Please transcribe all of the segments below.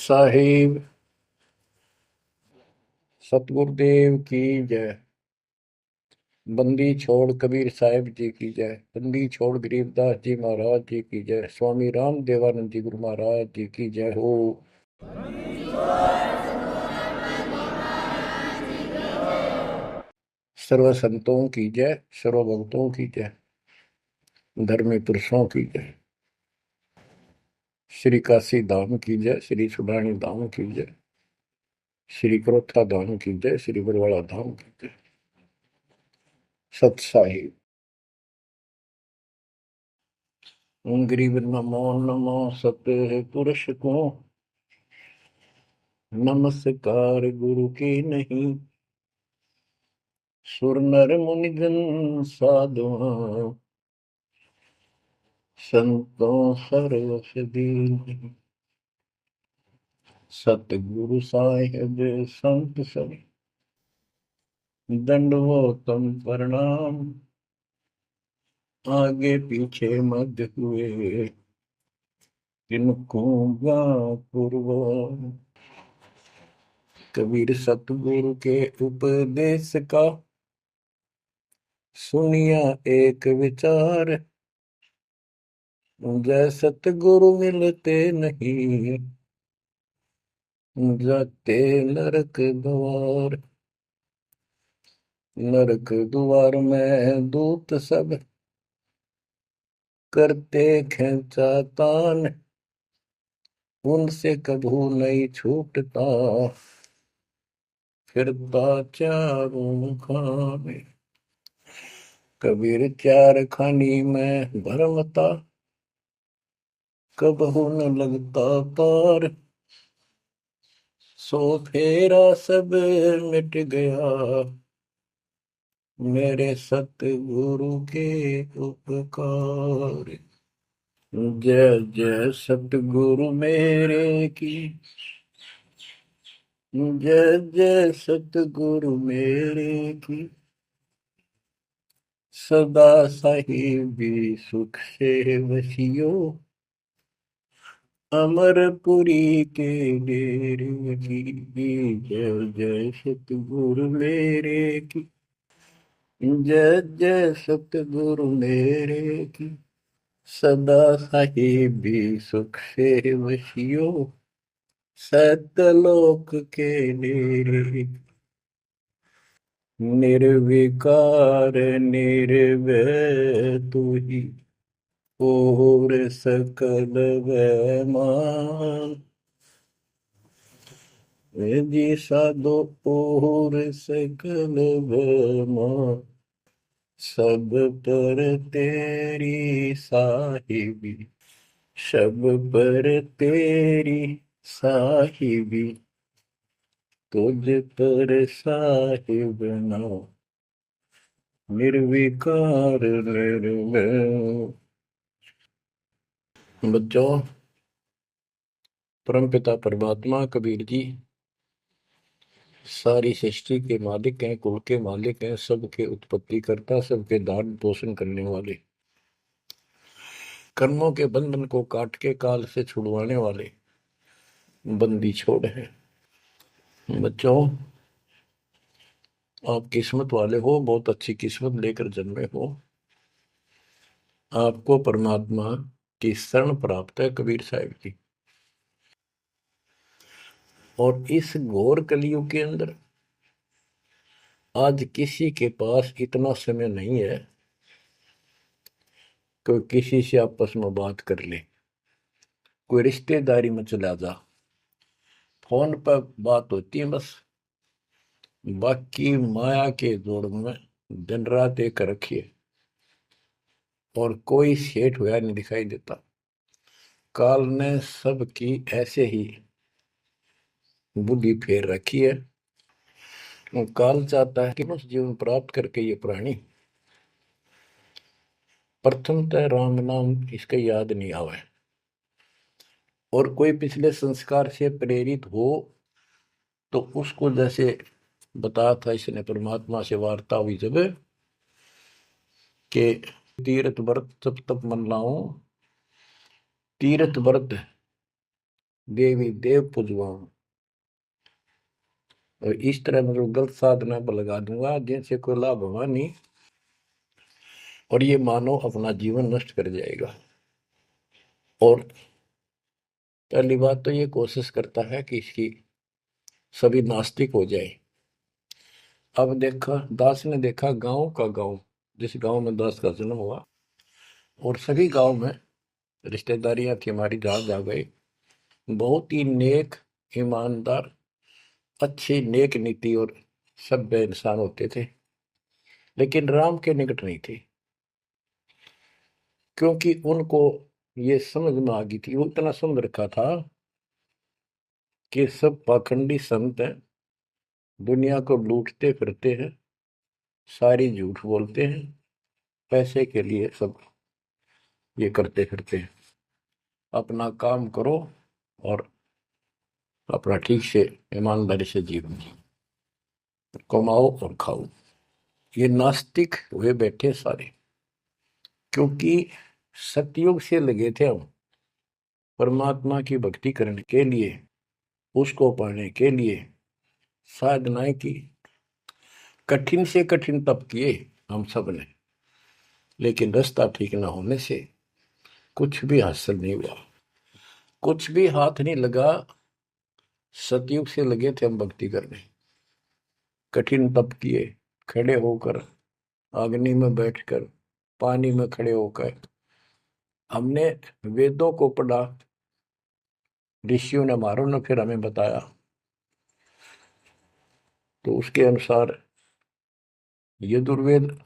साहिब सतगुरुदेव की जय। बंदी छोड़ कबीर साहिब जी की जय। बंदी छोड़ गरीबदास जी महाराज जी की जय। स्वामी राम देवानंद जी गुरु महाराज जी की जय हो। सर्व संतों की जय, सर्व भक्तों की जय, धर्मी पुरुषों की जय। श्री काशी धाम की जय, श्री सुडानी धाम की जय, श्री क्रोथा धाम की जय, श्री बरवाड़ा धाम की जय। सत साहिब गरीब नमो नमो सत पुरुष को नमस्कार गुरु की नहीं। सुर नर मुनिजन साधुआ संतों सर्वस दीन। सतगुरु साहिब संत सब दंडवतम प्रणाम। आगे पीछे मध्य हुए तिनको पूर्व। कबीर सतगुरु के उपदेश का सुनिया एक विचार। जय सतगुरु मिलते नहीं जाते नरक द्वार। नरक द्वार में दूत सब करते खेचा तान। उनसे कभू नहीं छूटता फिरता चारों खाने। कबीर चार खानी में भरमता कबहू न लगता पार। सो फेरा सब मिट गया मेरे सतगुरु के उपकार। जय जय सतगुरु मेरे की जय जय सतगुरु मेरे की। सदा साहिबी सुख से वसियो अमरपुरी के डेरे की। जय जय सतगुरु मेरे की जय जय सतगुरु मेरे की। सदा साहिबी सुख से वसियो सतलोक के डेरे। निर्विकार निर्भय तू ही और सकल वैमान। जी साधो और सकल वैमान। सब पर तेरी साहिबी सब पर तेरी साहिबी। तुझ पर साहिब ना निर्विकार निर्भय। बच्चों, परमपिता परमात्मा कबीर जी सारी सृष्टि के मालिक हैं, कुल के मालिक हैं, सबके उत्पत्ति करता, सबके दान पोषण करने वाले, कर्मों के बंधन को काट के काल से छुड़वाने वाले बंदी छोड़ हैं। बच्चों, आप किस्मत वाले हो, बहुत अच्छी किस्मत लेकर जन्मे हो। आपको परमात्मा की शरण प्राप्त है कबीर साहिब की। और इस घोर कलयुग के अंदर आज किसी के पास इतना समय नहीं है कि किसी से आपस में बात कर ले, कोई रिश्तेदारी में चला जा, फोन पर बात होती है बस। बाकी माया के जोड़ में दिन रात एक रखिए और कोई सेठ हुआ नहीं दिखाई देता। काल ने सबकी ऐसे ही बुद्धि फेर रखी है। काल चाहता है कि उस जीवन प्राप्त करके ये प्राणी प्रथमतः राम नाम इसके याद नहीं आवे और कोई पिछले संस्कार से प्रेरित हो तो उसको जैसे बताया था इसने परमात्मा से वार्ता हुई जब के तीर्थ व्रत तप तप मन लाऊं। तीर्थ व्रत देवी देव पूजवाऊं। और इस तरह मतलब गलत साधना पर लगा दूंगा जिनसे कोई लाभ होगा नहीं, और ये मानव अपना जीवन नष्ट कर जाएगा। और पहली बात तो ये कोशिश करता है कि इसकी सभी नास्तिक हो जाए। अब देखा, दास ने देखा गांव का गांव, जिस गांव में दास का जन्म हुआ, और सभी गांव में रिश्तेदारियां थी हमारी, जहां जा गए बहुत ही नेक, ईमानदार, अच्छी नेक नीति और सभ्य इंसान होते थे, लेकिन राम के निकट नहीं थे। क्योंकि उनको ये समझ में आ गई थी, वो इतना समझ रखा था कि सब पाखंडी संत हैं, दुनिया को लूटते फिरते हैं, सारी झूठ बोलते हैं, पैसे के लिए सब ये करते फिरते हैं। अपना काम करो और अपना ठीक से ईमानदारी से जीवन कमाओ और खाओ। ये नास्तिक हुए बैठे सारे, क्योंकि सतयुग से लगे थे हम परमात्मा की भक्ति करने के लिए, उसको पाने के लिए साधनाएं की, कठिन से कठिन तप किए हम सब ने, लेकिन रास्ता ठीक न होने से कुछ भी हासिल नहीं हुआ, कुछ भी हाथ नहीं लगा। सतयुग से लगे थे हम भक्ति करने, कठिन तप किए, खड़े होकर, अग्नि में बैठकर, पानी में खड़े होकर, हमने वेदों को पढ़ा, ऋषियों ने हमारों ने फिर हमें बताया, तो उसके अनुसार यजुर्वेद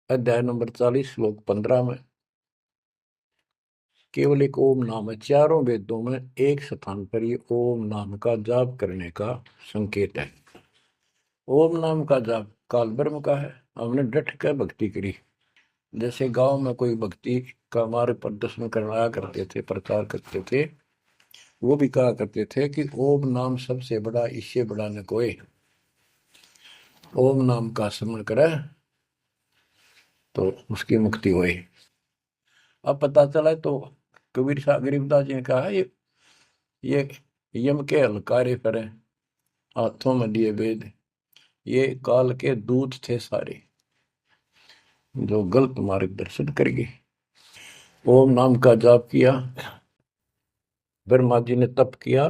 अध्याय नंबर 40 श्लोक 15 में केवल एक ओम नाम है। चारों वेदों में एक स्थान पर ये ओम नाम का जाप करने का संकेत है। ओम नाम का जाप काल ब्रह्म का है। हमने डट कर भक्ति करी। जैसे गांव में कोई भक्ति का मार्ग प्रदर्शन करवाया करते थे, प्रचार करते थे, वो भी कहा करते थे कि ओम नाम सबसे बड़ा, इससे बड़ा न कोई। ओम नाम का स्मरण करे तो उसकी मुक्ति हुई। अब पता चला तो कबीर साहब गरीबदास जी ने कहा ये यम के हलकारे करे, हाथों में लिए वेद, ये काल के दूत थे सारे, जो गलत मार्गदर्शन कर गए। ओम नाम का जाप किया, ब्रह्मा जी ने तप किया,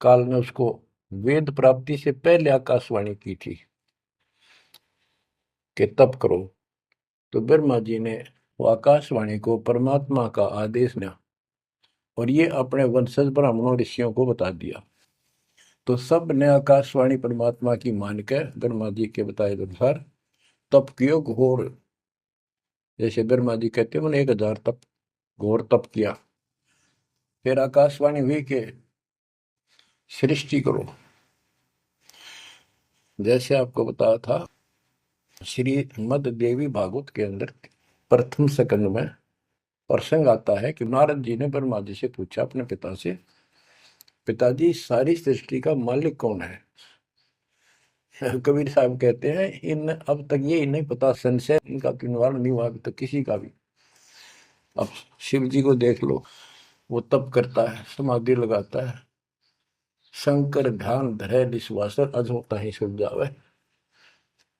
काल ने उसको वेद प्राप्ति से पहले आकाशवाणी की थी कि तप करो। तो ब्रह्मा जी ने वो आकाशवाणी को परमात्मा का आदेश दिया, और ये अपने वंशज ब्राह्मणों ऋषियों को बता दिया। तो सब ने आकाशवाणी परमात्मा की मान के ब्रह्मा जी के बताए अनुसार तप कियो घोर। जैसे ब्रह्मा जी कहते हैं, उन्हें 1000 तप, घोर तप किया। फिर आकाशवाणी हुई कि सृष्टि करो। जैसे आपको बताया था, श्रीमद देवी भागवत के अंदर प्रथम स्कंद में प्रसंग आता है कि नारद जी ने ब्रह्मा जी से पूछा अपने पिता से, पिताजी सारी सृष्टि का मालिक कौन है? कबीर साहब कहते हैं, इन अब तक ये नहीं पता, संशय इनका निवारण नहीं हुआ अभी तक किसी का भी। अब शिव जी को देख लो, वो तप करता है, समाधि लगाता है, शंकर ध्यान धरे विश्वासर अजोता ही सुन जावे,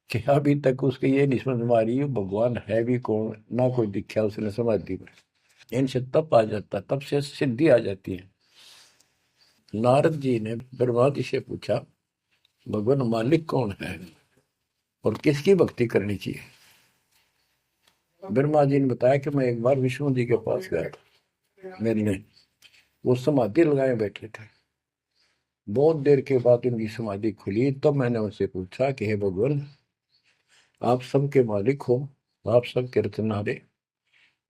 कि अभी तक उसके ये नहीं समझ में आ रही है भगवान है भी कौन, ना कोई दिखा उसने समाधि में। इनसे तप आ जाता, तप से सिद्धि आ जाती है। नारद जी ने ब्रह्मा जी से पूछा, भगवान मालिक कौन है और किसकी भक्ति करनी चाहिए? ब्रह्मा जी ने बताया कि मैं एक बार विष्णु जी के पास गया था, मिलने। वो समाधि लगाए बैठे थे। बहुत देर के बाद उनकी समाधि खुली, तब मैंने उनसे पूछा कि हे भगवान, आप सबके मालिक हो, आप सबके रचनारे,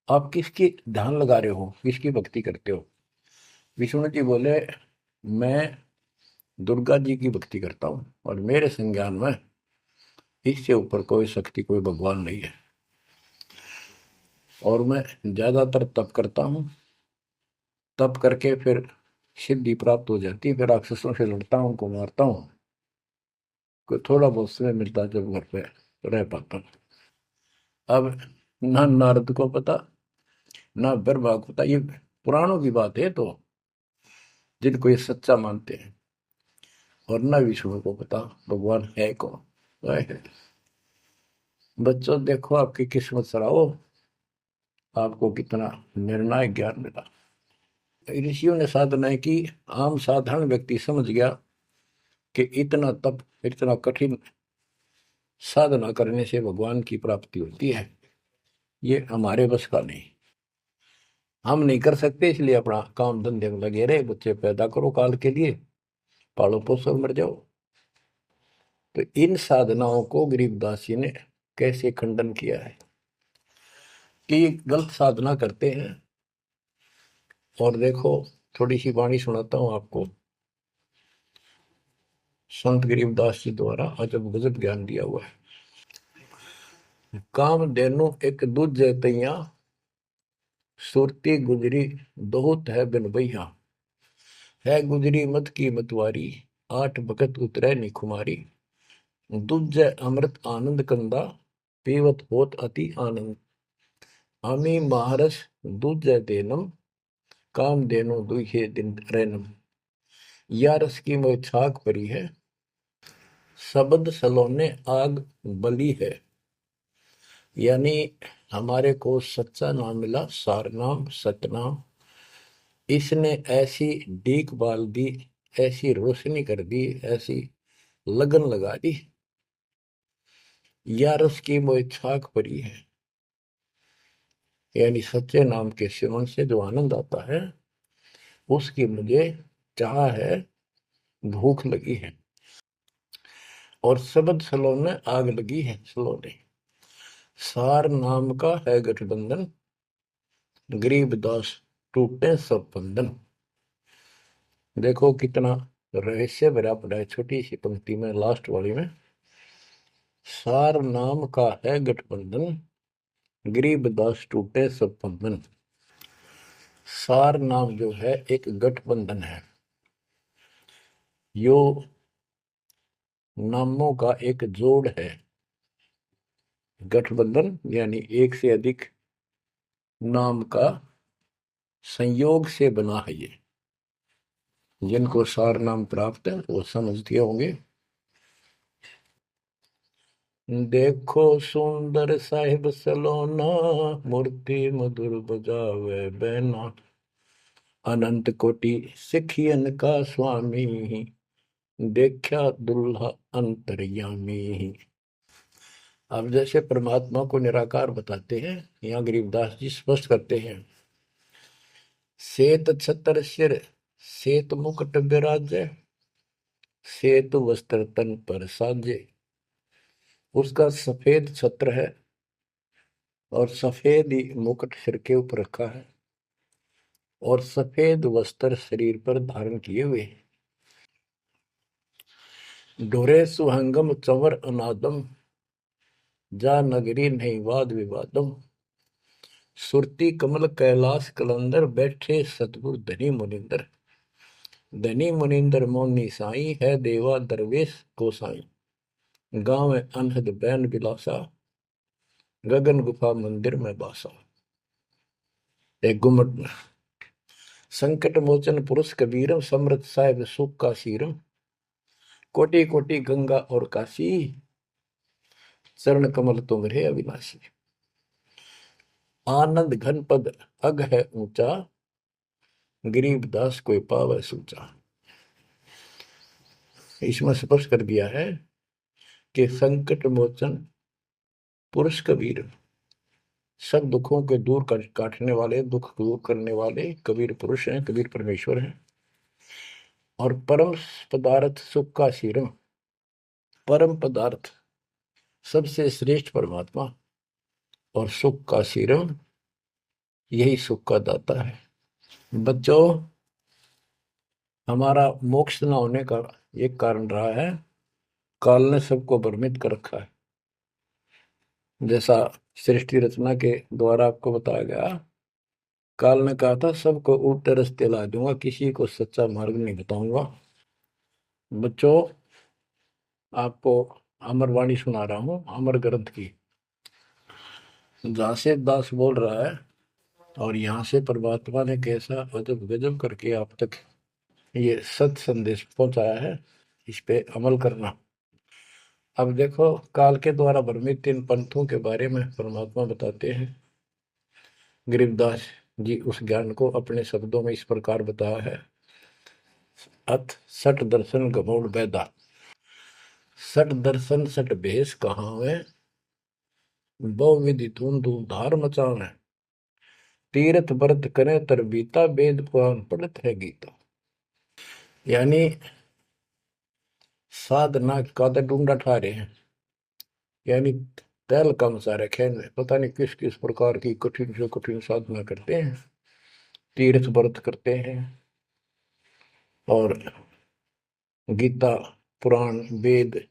आप किसकी ध्यान लगा रहे हो, किसकी भक्ति करते हो? विष्णु जी बोले, मैं दुर्गा जी की भक्ति करता हूँ, और मेरे संज्ञान में इससे ऊपर कोई शक्ति, कोई भगवान नहीं है, और मैं ज्यादातर तप करता हूँ। तप करके फिर सिद्धि प्राप्त हो जाती है, फिर राक्षसों से लड़ता हूँ, उनको मारता हूँ, कोई थोड़ा बहुत समय मिलता है जब घर पे रह पाता हूँ। अब ना नारद को पता, ना ब्रह्मा को पता, ये पुराणों की बात है। तो जिनको ये सच्चा मानते हैं। और न विष्णु को पता भगवान है कौन। है। बच्चों देखो आपकी किस्मत सराहो, आपको कितना निर्णायक ज्ञान मिला। ऋषियों ने साधनाएं की, आम साधारण व्यक्ति समझ गया कि इतना तप, इतना कठिन साधना करने से भगवान की प्राप्ति होती है, ये हमारे बस का नहीं, हम नहीं कर सकते। इसलिए अपना काम धंधे में लगे रहे, बच्चे पैदा करो काल के लिए, पालो पोसो मर जाओ। तो इन साधनाओं को गरीबदास जी ने कैसे खंडन किया है कि ये गलत साधना करते हैं। और देखो थोड़ी सी वाणी सुनाता हूं आपको, संत गरीबदास जी द्वारा अजब गजब ज्ञान दिया हुआ है। काम देनु एक दूजे तैया, सुरती गुजरी दोहत है बिन भैया। है गुजरी मत की मतवारी, आठ भगत उतरे निखुमारी। दूजे अमृत आनंद कंदा, पीवत होत अति आनंद। आमी महारस दूजे देनम, काम देनो दुहे दिन रैनम। या रस की मोह छाक परी है, शब्द सलोने आग बली है। यानी हमारे को सच्चा नाम मिला, सार नाम सतनाम। इसने ऐसी डीक बाल दी, ऐसी रोशनी कर दी, ऐसी लगन लगा दी। या रस की मोह छाक परी है, यानी सच्चे नाम के सेवन से जो आनंद आता है उसकी मुझे चाह है, भूख लगी है। और शब्द सलोने आग लगी है, सलोने सार नाम का है गठबंधन, गरीबदास टूटे सब बंधन। देखो कितना रहस्य भरा पड़ा है छोटी सी पंक्ति में, लास्ट वाली में। सार नाम का है गठबंधन, गरीबदास टूटे सब बंधन। सार नाम जो है एक गठबंधन है, यो नामों का एक जोड़ है। गठबंधन यानी एक से अधिक नाम का संयोग से बना है ये। जिनको सार नाम प्राप्त है वो समझते होंगे। देखो सुंदर साहिब सलोना, मूर्ति मधुर बजावे बैना। अनंत कोटि सिखियन का स्वामी, देखा दुल्हा अंतर्यामी। अब जैसे परमात्मा को निराकार बताते हैं, यहाँ गरीबदास जी स्पष्ट करते हैं। श्वेत छत्र सिर, श्वेत मुकुट विराजे, श्वेत वस्त्र तन पर साजे। उसका सफेद छत्र है और सफेद ही मुकुट सिर के ऊपर रखा है और सफेद वस्त्र शरीर पर धारण किए हुए। ढोरे सुहंगम चंवर अनादम, जा नगरी नहीं वाद विवादम। सुरती कमल कैलाश कलंदर, बैठे सतगुरु धनी मुनिंदर। धनी मुनिंदर मोनी साई, है देवा दरवेश गोसाई। गांव अनहद बैन बिलासा, गगन गुफा मंदिर में बासा। एक गुमट संकट मोचन पुरुष कबीरम, समृत साहिब सुख का शीरम। कोटि कोटि गंगा और काशी, चरण कमल तुम रे अविनाशी। आनंद घन पद अग है ऊंचा, गरीबदास कोई पावे सूचा। इसमें स्पष्ट कर दिया है कि संकट मोचन पुरुष कबीर, सब दुखों के दूर काटने वाले, दुख दूर करने वाले कबीर पुरुष हैं, कबीर परमेश्वर हैं। और परम पदार्थ सुख का शीरम, परम पदार्थ सबसे श्रेष्ठ परमात्मा और सुख का शीरम, यही सुख का दाता है। बच्चों हमारा मोक्ष न होने का एक कारण रहा है, काल ने सबको भ्रमित कर रखा है। जैसा सृष्टि रचना के द्वारा आपको बताया गया, काल ने कहा था सबको उल्टे रास्ते ला दूंगा, किसी को सच्चा मार्ग नहीं बताऊंगा। बच्चों आपको अमरवाणी सुना रहा हूं, अमर ग्रंथ की, जहां से दास बोल रहा है और यहाँ से परमात्मा ने कैसा अजब गजब करके आप तक ये सत संदेश पहुंचाया है, इस पे अमल करना। अब देखो, काल के द्वारा भ्रमित इन पंथों के बारे में परमात्मा बताते हैं। गरीबदास जी उस ज्ञान को अपने शब्दों में इस प्रकार बताया है। अथ सठ दर्शन गमोड़ बैदा, सठ दर्शन सठ भेष कहावे, बहु विधि धूम धूम धार मचावे, तीर्थ व्रत करे तर बीता, वेद पुराण पढ़त है गीता। यानी साधना का तो ढूंढा ठा रहे हैं, यानी तैल कम सारे खेल में पता नहीं किस किस प्रकार की कठिन से कठिन साधना करते हैं, तीर्थ व्रत करते हैं और गीता पुराण वेद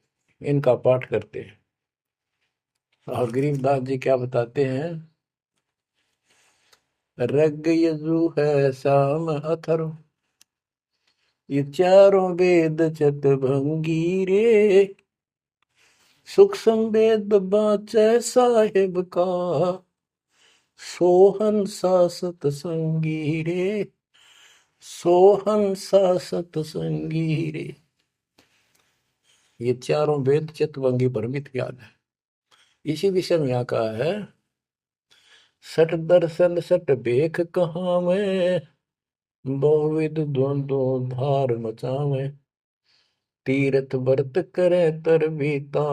इनका पाठ करते हैं। और गरीबदास जी क्या बताते हैं, रग यजु है श्याम अथर्व, ये चारों वेद चतभंगी रे, सुख संवेद बाचे साहिब का, सोहन सा सतसंगी रे, सोहन सा सतसंगी रे। ये चारों वेद चितवंगी भ्रमित ज्ञान है। इसी विषय में यहाँ कहा है, सठ दर्शन सठ बेख कहाँ में, बहुविध द्वंद्व धार मचावे, तीर्थ व्रत करे तर बीता,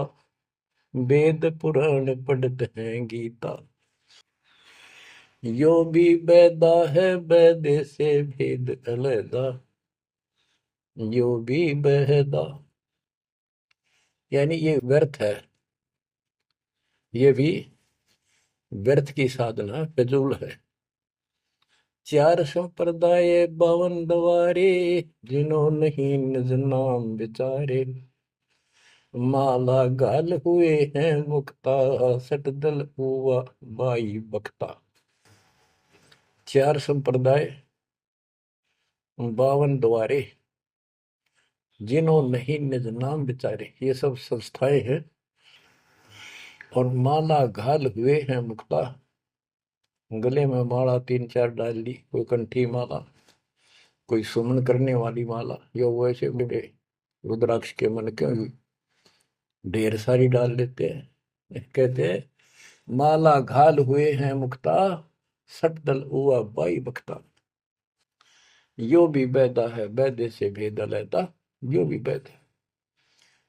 वेद पुराण पढ़त हैं गीता। यो भी बैदा है बैदे से भेद अलैदा, यो भी बहदा, यानी ये व्यर्थ है, ये भी व्यर्थ की साधना फिजूल है। चार संप्रदाय बावन दवारे, जिन्हों नहीं निज नाम विचारे, माला गाल हुए हैं मुक्ता, सट दल हुआ बाई बख्ता। चार संप्रदाय बावन द्वारे, जिन्हों नहीं निज नाम विचारे, ये सब संस्थाएं हैं। और माला घाल हुए हैं मुक्ता, गले में माला तीन चार डाल ली, कोई कंठी माला, कोई सुमन करने वाली माला, यो वैसे बड़े रुद्राक्ष के मन के ढेर सारी डाल लेते हैं। कहते हैं माला घाल हुए हैं मुक्ता, सट दल हुआ बाई बख्ता। यो भी बैदा है बैदे से भेद अलैदा, यो भी बैद है।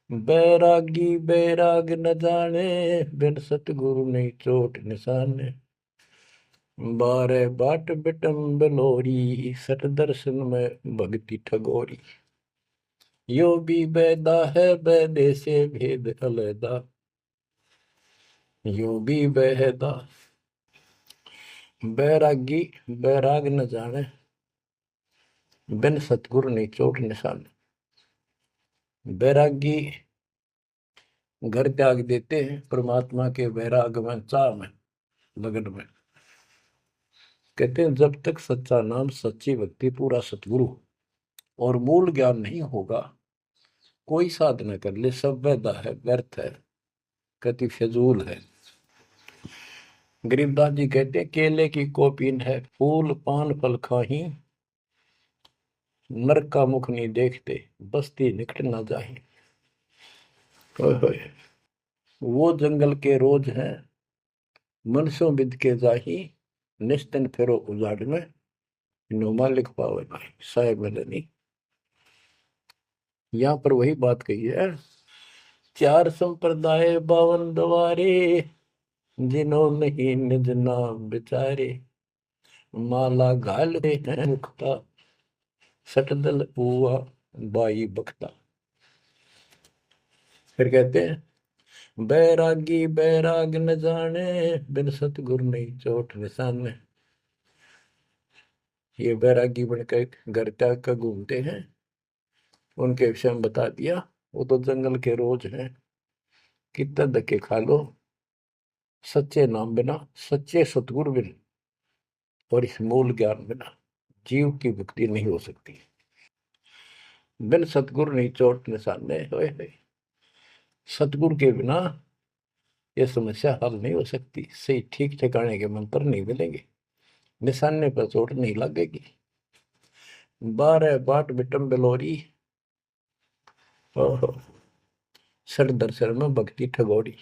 बैरागी बैराग न जाने, बिन सतगुरु नहीं चोट निशाने, बारे बाट बिटम बलोरी, सट दर्शन में भक्ति ठगोरी। यो भी बैदा है बैदे से भेद अलैदा, यो भी बहदा। बैरागी बैराग न जाने, बिन सतगुरु नहीं चोट निशान। बैरागी घर त्याग देते हैं परमात्मा के वैराग में, चाह में, लगन में। कहते हैं जब तक सच्चा नाम सच्ची भक्ति पूरा सतगुरु और मूल ज्ञान नहीं होगा, कोई साधना कर ले सब वैधा है, व्यर्थ है, कति फिजूल है। गरीबदास जी कहते हैं केले की कोपीन है, फूल पान फल खाही, नरक का मुख नहीं देखते, बस्ती निकट ना जाही। वो जंगल के रोज हैं, मनसों बिद के जाही, निस्तन फेरो उजाड़ में, नोमा लिख पावे भाई साहेब मदनी। यहाँ पर वही बात कही है, चार संप्रदाय बावन द्वारे, जिन्हों नहीं निज नाम विचारे, माला घाल हैं मुक्ता, सटदल हुआ बाई बख्ता। फिर कहते हैं बैरागी बैराग न जाने, बिन सतगुरु नहीं चोट निशाने। ये बैरागी बनकर घर त्याग कर घूमते हैं, उनके विषय में बता दिया, वो तो जंगल के रोज हैं, कितना धक्के खा लो, सच्चे नाम बिना, सच्चे सतगुरु बिना और इस मूल ज्ञान बिना जीव की मुक्ति नहीं हो सकती। बिन सतगुरु नहीं चोट निशाने, होए सतगुरु के बिना यह समस्या हल नहीं हो सकती। सही ठीक ठिकाने के मंत्र नहीं मिलेंगे, निशाने पर चोट नहीं लगेगी। 12 बाट बिटम बिलोरी। ओहो। षट दर्शन में भक्ति ठगोरी।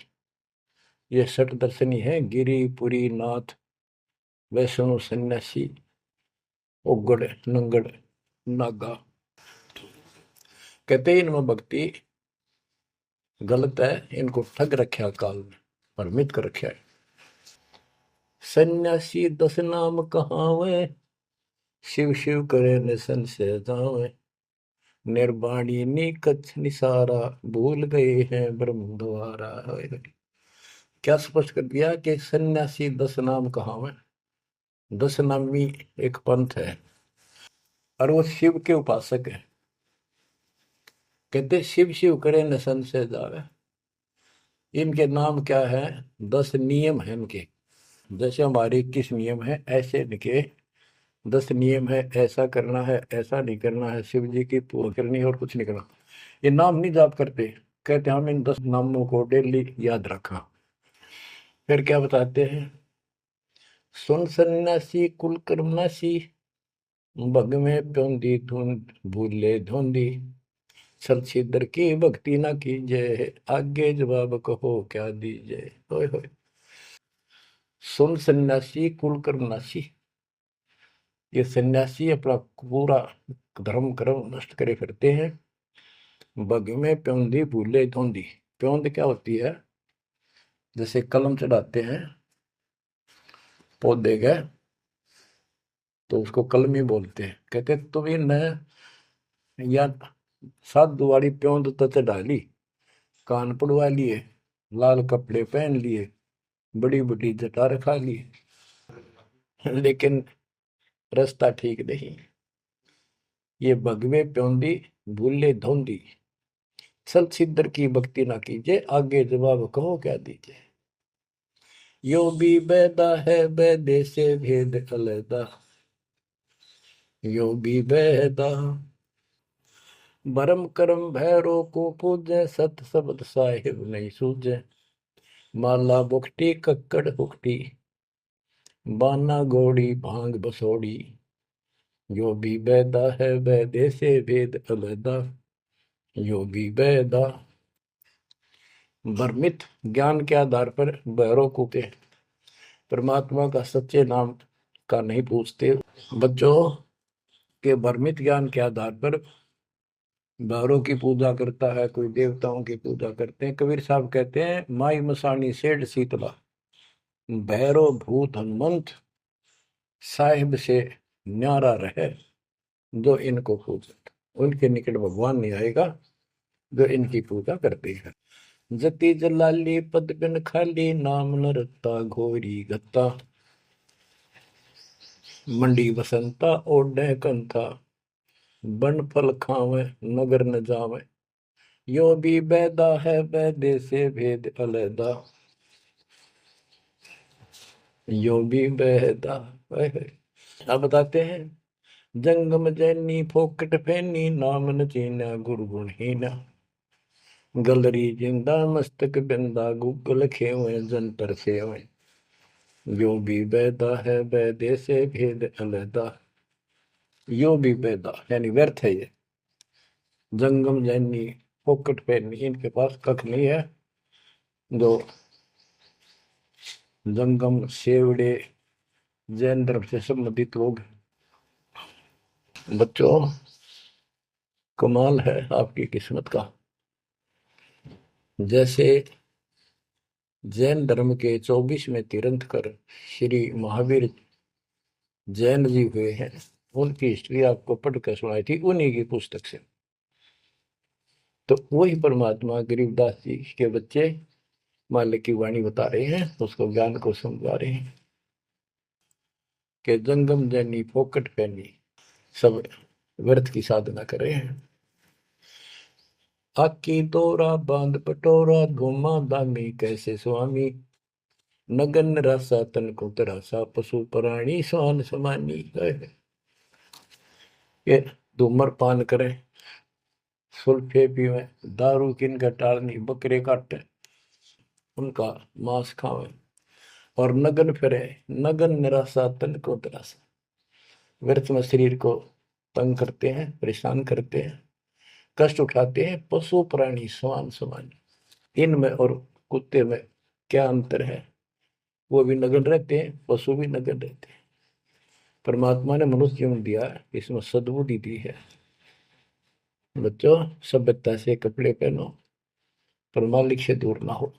ये षट दर्शनी है गिरी पुरी नाथ वैष्णो सन्यासी उगड़ नंगड़ नागा। कहते इनमें भक्ति गलत है, इनको ठग रखा काल में, भ्रमित कर रखा है। सन्यासी 10 नाम कहावे, शिव शिव करे न संशय जावे। निर्वाणी निकच निसारा, भूल गए हैं ब्रह्म द्वारा। क्या स्पष्ट कर दिया कि सन्यासी 10 नाम कहावे। 10 नामी एक पंथ है और वो शिव के उपासक है। कहते शिव शिव करे न संशय जावे। इनके नाम क्या है? 10 नियम है इनके। जैसे हमारे 21 नियम है, ऐसे इनके 10 नियम है। ऐसा करना है, ऐसा नहीं करना है, शिव जी की पूजा करनी है और कुछ नहीं करना। ये नाम नहीं जाप करते। कहते हम इन 10 नामों को डेली याद रखा। फिर क्या बताते हैं? सुन सन्यासी कुल कर्मनाशी, भग में प्योंदी धुंध भूले धुंधी। सत सिद्धर की भक्ति ना कीजिए, आगे जवाब कहो क्या दीजिए। होय होय। सुन सन्यासी कुल कर्मनाशी, ये सन्यासी अपना पूरा धर्म कर्म नष्ट करे फिरते हैं। बग में प्योंदी भूले धुंधी। प्योंद क्या होती है? जैसे कलम चढ़ाते हैं पौधे का, तो उसको कलमी बोलते हैं। कहते तुम इन या साधु वाली प्योंद तो चढ़ा ली, कान पड़वा लिए, लाल कपड़े पहन लिए, बड़ी बड़ी जटा रखा ली, लेकिन रास्ता ठीक नहीं। ये भगवे प्योंदी भूले धोंदी, सल सिद्धर की भक्ति ना कीजिए, आगे जवाब कहो क्या दीजिए। यो भी बैदा है बैदे से भेद अलैदा, यो भी बैदा। भरम करम भैरो को पूजे, सत शब्द साहिब नहीं सूझे। माला बुखटी कक्कड़ हुकटी, बाना घोड़ी भांग बसोड़ी। यो भी बैदा है बैदे से भेद अलैदा, यो भी बैदा। भ्रमित ज्ञान के आधार पर भैरव को के परमात्मा का सच्चे नाम का नहीं पूछते। बच्चों के भ्रमित ज्ञान के आधार पर भैरव की पूजा करता है, कोई देवताओं की पूजा करते हैं। कबीर साहब कहते हैं माई मसानी सेठ शीतला, भैरव भूत हनुमंत साहिब से न्यारा रहे जो इनको पूजा। उनके निकट भगवान नहीं आएगा जो इनकी पूजा करते हैं। जति जलाली पद बिन खाली, नाम न रत्ता घोरी गत्ता। मंडी बसंता ओढ़े कंथा, बन फल खावे नगर न जावे। यो भी बैदा है बैदे से भेद अलैदा, यो भी बैदा। अब बताते हैं जंगम जैनी फोकट फैनी, नाम न चीना गुरु गुणहीना। गलरी जिंदा मस्तक बिंदा, गूगल खेवे जंतर सेवे। यो भी बैदा है बैदे से भेद अलैदा, यो भी बैदा यानी व्यर्थ है ये। जंगम जैनी फोकट फैनी, इनके पास कख नहीं है। जो जंगम सेवड़े जैन धर्म से संबंधित लोग। बच्चों कमाल है आपकी किस्मत का। जैसे जैन धर्म के 24वें तीर्थंकर श्री महावीर जैन जी हुए हैं, उनकी हिस्ट्री आपको पढ़कर सुनाई थी उन्हीं की पुस्तक से। तो वही परमात्मा गरीबदास जी के बच्चे मालिक की वाणी बता रहे हैं, उसको ज्ञान को समझा रहे हैं कि जंगम जैनी फोकट पहनी, सब व्यर्थ की साधना कर रहे हैं। आकी तोरा बांध पटोरा, घुमा दामी कैसे स्वामी। नगन रासा तन को तरासा, पशु प्राणी स्वान समानी। ये धूम्रपान करें, सुल्फे पीवे, दारू किन का टालनी, बकरे काटे उनका मांस खावे, और नगन फिरे, नगन निराशा तन को तरासा, व्यर्थ में शरीर को तंग करते हैं, परेशान करते हैं, कष्ट उठाते हैं। पशु प्राणी समान समान, इनमें और कुत्ते में क्या अंतर है? वो भी नग्न रहते हैं, पशु भी नग्न रहते हैं। परमात्मा ने मनुष्य जीवन दिया है, इसमें सद्बुद्धि दी है। बच्चों, सभ्यता से कपड़े पहनो, पर मालिक से दूर ना हो।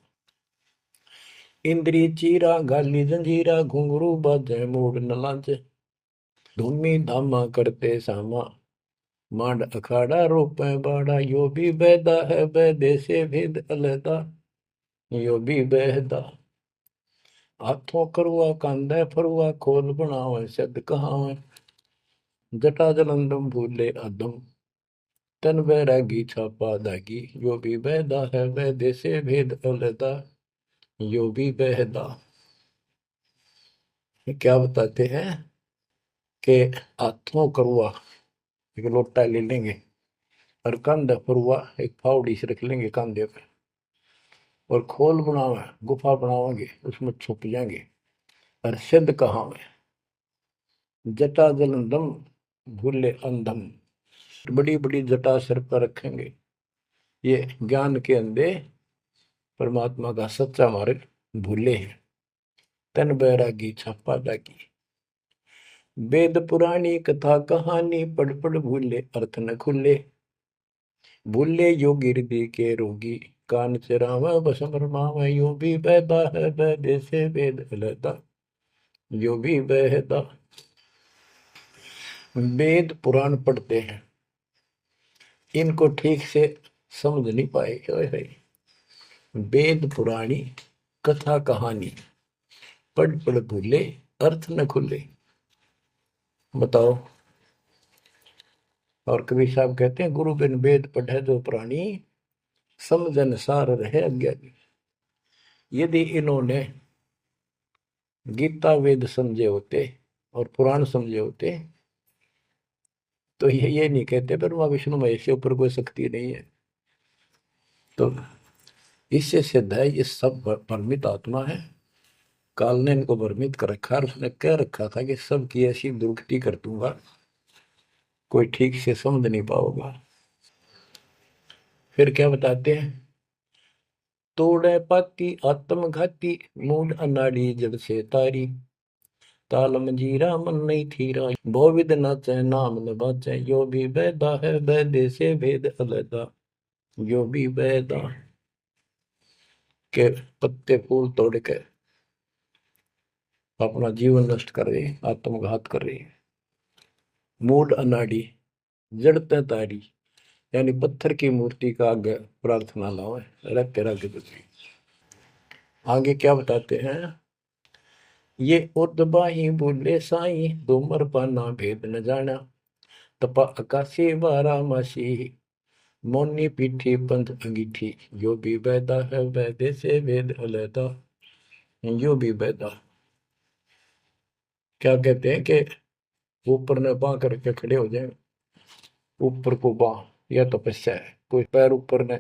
इंद्री चीरा गाली जंजीरा, घुंघरू बाजे मूड न लाजे, धूमी धामा करते सामा, मांड अखाड़ा रोपे बाड़ा, यो भी बैदा है बैदे से भेद अलहदा, यो भी बहदा। हाथों करुआ कांधे फरुआ, खोल बनावे शब्द कहावे, जटा जलंदम भूले अदम, तन बैरागी छापा दागी, यो भी बैदा है बैदे से भेद अलहदा, यो भी बहदा। क्या बताते हैं कि हाथों करुआ एक लोटा ले लेंगे, और कंधे फरुआ एक फावड़ी से रख लेंगे कंधे पे, और खोल बनावे गुफा बनावांगे, उसमें छुप जाएंगे। और सिद्ध कहावे, जटा जलंदम भूले अंधम, बड़ी बड़ी जटा सिर पर रखेंगे। ये ज्ञान के अंधे परमात्मा का सच्चा मार्ग भूले हैं। तन बैरागी छापा दागी, वेद पुरानी कथा कहानी, पढ़ पढ़ भूले अर्थ न खुले, भूले योगी हृदय के रोगी, कान चरावा बस भरमावा, यो भी बैदा है बैदे से वेद अलहदा, यो भी बहदा। वेद पुराण पढ़ते हैं, इनको ठीक से समझ नहीं पाए। वेद पुराणी कथा कहानी, पढ़ पढ़ भूले अर्थ न खुले। बताओ। और कबीर साहब कहते हैं, गुरु बिन वेद पढ़े जो प्राणी, समझन सार रहे अज्ञानी। यदि इन्होंने गीता वेद समझे होते और पुराण समझे होते, तो ये नहीं कहते ब्रह्मा विष्णु महेश के ऊपर कोई शक्ति नहीं है। तो इससे सिद्ध है ये सब भ्रमित आत्मा है। काल ने इनको भ्रमित कर रखा, और उसने कह रखा था कि सबकी ऐसी दुर्गति कर दूंगा, कोई ठीक से समझ नहीं पाओगा। फिर क्या बताते हैं, तोड़े पाती आत्मघाती, मूड अनाड़ी जड़ से तारी, ताल मंजीरा मन नहीं थीरा, बहुविध नाचे नाम न बाचे, यो भी बैदा है बैदे से भेद अलहदा, यो भी बैदा। के पत्ते फूल तोड़ के अपना जीवन नष्ट कर रहे, आत्मघात कर रहे। मूड अनाड़ी जड़ते तारी, यानी पत्थर की मूर्ति का आगे प्रार्थना लाओ, रख के रख। आगे क्या बताते हैं, ये उर्दबाही बोले साई, दोमर पाना भेद न जाना, तपा आकाशी बारा मासी, मोनी पीठी पंथ अंगीठी, यो भी बैदा है बैदे से वेद अलहदा, यो भी बैदा। क्या कहते हैं कि ऊपर ने बां करके खड़े हो जाए, ऊपर को बां, यह तपस्या है। कोई पैर ऊपर ने,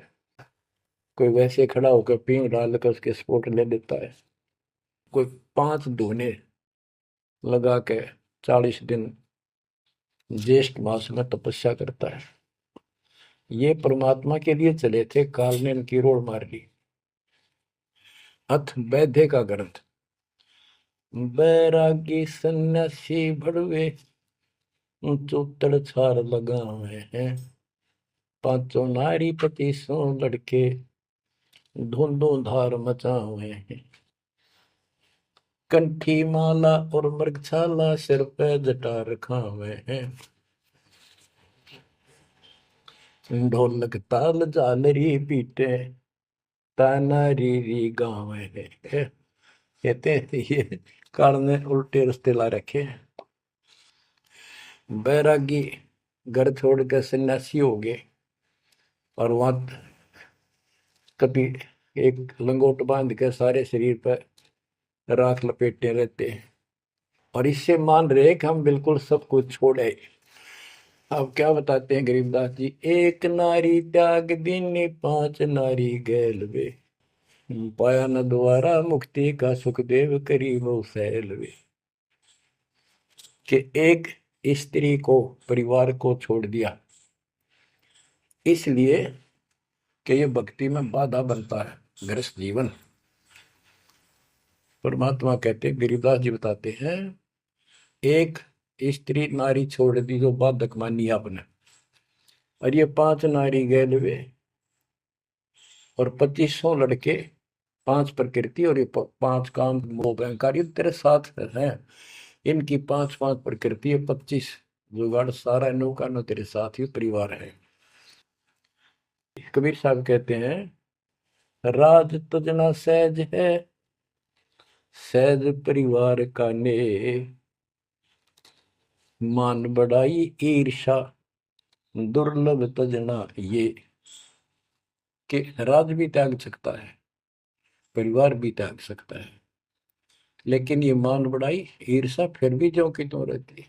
कोई वैसे खड़ा होकर पींग डाल कर उसके स्पोर्ट ले लेता है, कोई 5 धोने लगा के 40 दिन ज्येष्ठ मास में तपस्या करता है। ये परमात्मा के लिए चले थे, काल ने इनकी रोड मार ली। अथ वैद्य का ग्रंथ, बैरागी सन्यासी भड़वे, चौतड़ छार लगावे हैं, पांचों नारी पति सो लड़के, धुंधों धार मचावे हैं, कंठी माला और मृगछाला, सिर पे जटा रखावे हैं, ढोलक ताल झालरी पीटे, ताना री गावे हैं। कहते हैं ये काल ने उल्टे रास्ते ला रखे हैं। बैरागी घर छोड़ कर सन्यासी हो गए, और वहां कभी एक लंगोट बांध के सारे शरीर पर राख लपेटे रहते हैं, और इससे मान रहे कि हम बिल्कुल सब कुछ छोड़े। अब क्या बताते हैं गरीबदास जी, एक नारी त्याग दीनी, 5 नारी गैल वे, पाया न द्वारा मुक्ति का, सुखदेव करी वो सैल वे। कि एक स्त्री को, परिवार को छोड़ दिया, इसलिए कि ये भक्ति में बाधा बनता है गृहस्थ जीवन। परमात्मा कहते, गिरिदास जी बताते हैं, एक स्त्री नारी छोड़ दी जो बाधक मानी आपने, और ये 5 नारी गैल वे, और 2500 लड़के, 5 प्रकृति, और ये 5 काम मोह अहंकार, ये तेरे साथ है। इनकी 5-5 प्रकृति है, 25 जुगाड़, सारा नौका नो तेरे साथ ही परिवार है। कबीर साहब कहते हैं, राज तुझना सहज है, सहज परिवार का ने, मान बढ़ाई ईर्षा दुर्लभ तजना ये। कि राज भी त्याग सकता है, परिवार भी त्याग सकता है, लेकिन ये मान बढ़ाई ईर्षा फिर भी जो कि तो रहती।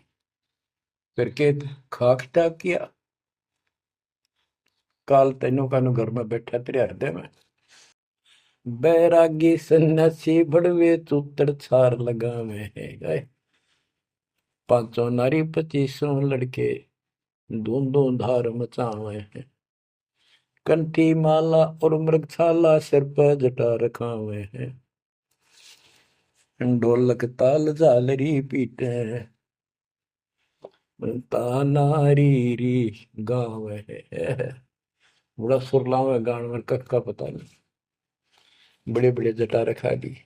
फिर के खाक त्याग किया, काल तेनों का घर में बैठा तेरे हृदय में। बैरागी सन्यासी बड़वे चूतर छार लगावे है गए, 500 नारी 2500 लड़के, धूंधों धार मचावे हैं। कंठी माला और मृगशाला सिर पर जटा रखावे हैं, ढोलक ताल झालरी पीटे, तानारी री गाँव है। बड़ा सुरलाव है गान में, कख का पता नहीं, बड़े बड़े जटा रखा दी।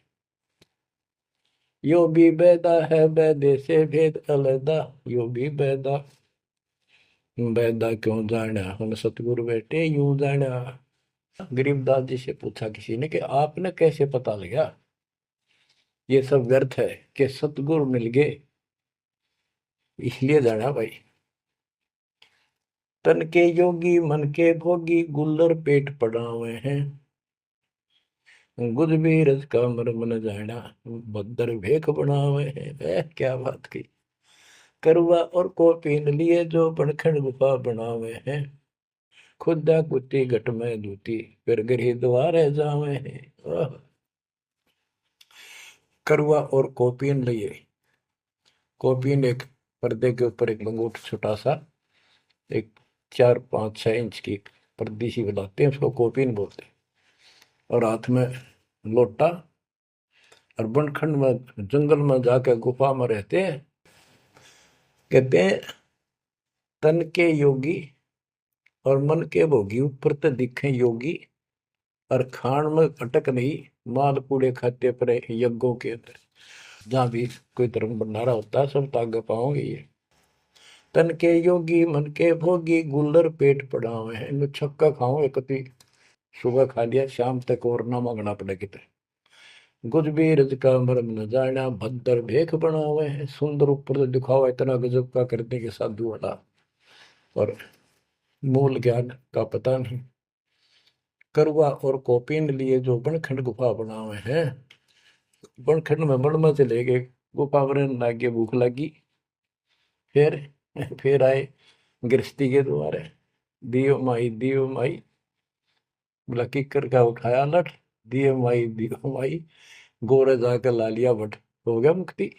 यो भी बैदा है बैदे से भेद अलदा, यो भी बैदा, बैदा क्यों जाना हम सतगुरु बेटे यूं जाना। गरीबदास जी से पूछा किसी ने कि आपने कैसे पता लगा ये सब व्यर्थ है, कि सतगुरु मिल गए इसलिए जाना भाई। तन के योगी मन के भोगी, गुल्लर पेट पड़ा हुए हैं, गुज भी रज का मर्म न जाना, भद्र भेख बना हुए हैं। क्या बात की। करवा और को पीन लिए जो बनखंड गुफा बना हुए हैं, खुदा कुत्ती घट में दूती, फिर गिरी द्वारे जावे हैं। करवा और कोपीन लिए, कोपीन एक पर्दे के ऊपर एक लंगोट छोटा सा, एक 4-5-6 इंच की पर्दी सी बनाते हैं, उसको कोपीन बोलते हैं, और हाथ में लोटा, और बनखंड में जंगल में जाकर गुफा में रहते हैं। कहते हैं तन के योगी और मन के भोगी, ऊपर तो दिखे योगी, और खान में अटक नहीं, माल कूड़े खाते पर यज्ञों के अंदर, जहां भी कोई धर्म भंडारा होता है सब तागे पाओगे ये। तन के योगी मन के भोगी, गुल्लर पेट पड़ा हुए हैं, इनमें छक्का खाओ एक कति, सुबह खा लिया शाम तक और ना मांगना पड़े कितने। गुज भी रज का मर्म न जाना, भद्र भेख बना हुए हैं, सुंदर ऊपर से दिखावा इतना गजब का करने के साधु वाला, और मूल ज्ञान का पता नहीं। करवा और कोपीन लिए जो बनखंड गुफा बना हुए हैं, बनखंड में बड़ में चले गए, गुफा में लागे भूख लगी, फिर फिर आए गृहस्थी के द्वारे, दियो माई, बोला किकर का उठाया लठ, दियो माई, गोरे जाकर ला लिया भट, हो गया मुक्ति।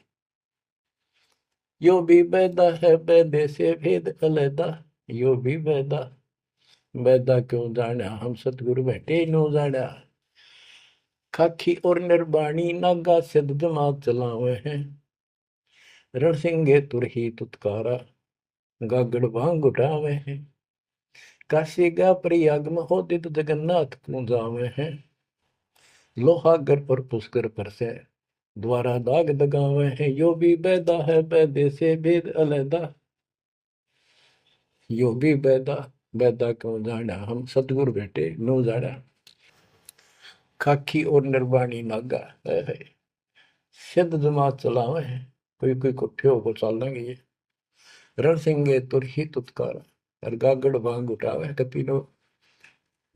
यो भी बैदा है बैदे से भेद अलैदा, यो भी बैदा, बैदा क्यों जाना हम सतगुरु बैठे नो जाना। खाखी और निर्वाणी नागा सिद्ध दिमाग चलावे हैं, रणसिंगे तुरही तुतकारा, गागड़ भांग उठावे हैं। काशी गा प्रयाग में होदित जगन्नाथ को जावे हैं, लोहागर और पुष्कर पर से द्वारा दाग दगावे हैं। यो भी बैदा है बैदे से भेद अलैदा, यो भी बैदा, बैदा क्यों जाना हम सतगुरु बेटे नो जाना। खाकी और निर्वाणी नागा है, सिद्ध जमात चलावे हैं, कोई कोई कुट्ठे होकर चल लेंगे ये। रण सिंगे तुर ही तुतकारा, और गागड़ भांग उठावे कपीनो,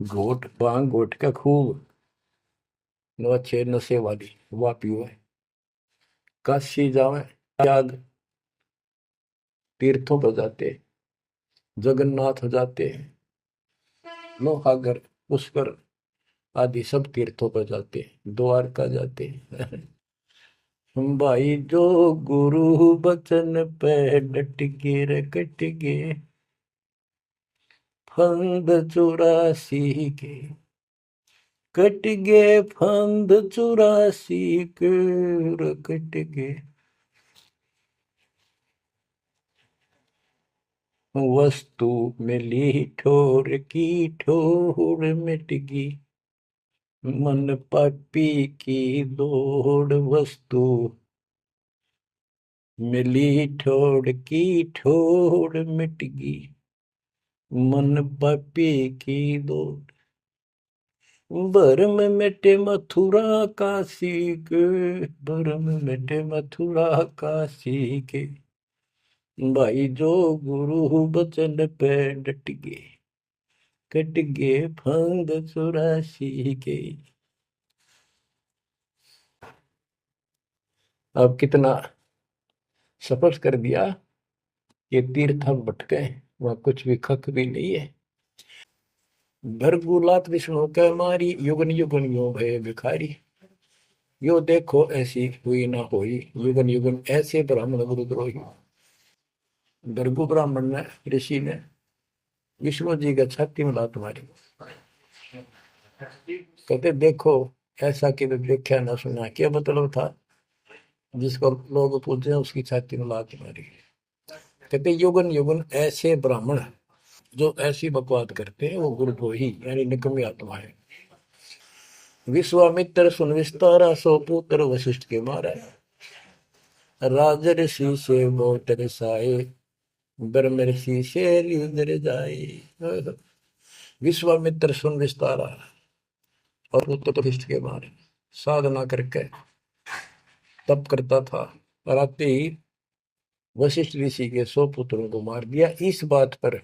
घोट भांग घोट का खूब, नो अच्छे नशे वाली वह पीवे। काशी जावे, त्याग तीर्थों पर जाते, जगन्नाथ हो जाते, लोहागर पुष्कर आदि सब तीर्थों पर जाते, द्वारका जाते। भाई जो गुरु बचन पे डट के रे कट गए फंद 84 के, कट गए फंद 84 के रे कट गए। वस्तु मिली ठोर की ठोर मिट गई, मन पापी की दौड़। वस्तु मिली ठोर की ठोर मिट गई, मन पापी की दौड़। भरम मिटे मथुरा काशी के, भरम मिटे मथुरा काशी के। भाई जो गुरु बचन पे डट गए, कट गए फंद 84 के। अब कितना सफर कर दिया, ये तीर्थ हम भटके, वहां कुछ भी खक भी नहीं है। भरगुलात विष्णु के मारी, युगन युगन यो भय भिखारी। यो देखो ऐसी हुई ना होई, युगन युगन ऐसे ब्राह्मण गुरुद्रोही। भृगु ब्राह्मण ने, ऋषि ने विष्णु जी का छाती में लात मारी। कहते देखो ऐसा कि देखा ना सुना, क्या मतलब था? जिसको लोग पूछते हैं उसकी छाती में लात मारी। कहते युगन युगन ऐसे ब्राह्मण जो ऐसी बकवाद करते हैं वो गुरुद्रोही यानी निकम्मी आत्मा है। विश्वामित्र सुन विस्तारा, सो पुत्र वशिष्ठ के मारा। राजर्षि से बहुत रसाए, ब्रह्म ऋषि से उधर जाए। विश्वामित्र सुन विस्तारा और पुत्र वशिष्ठ के मारे। साधना करके तप करता था और आते ही वशिष्ठ ऋषि के 100 पुत्रों को मार दिया। इस बात पर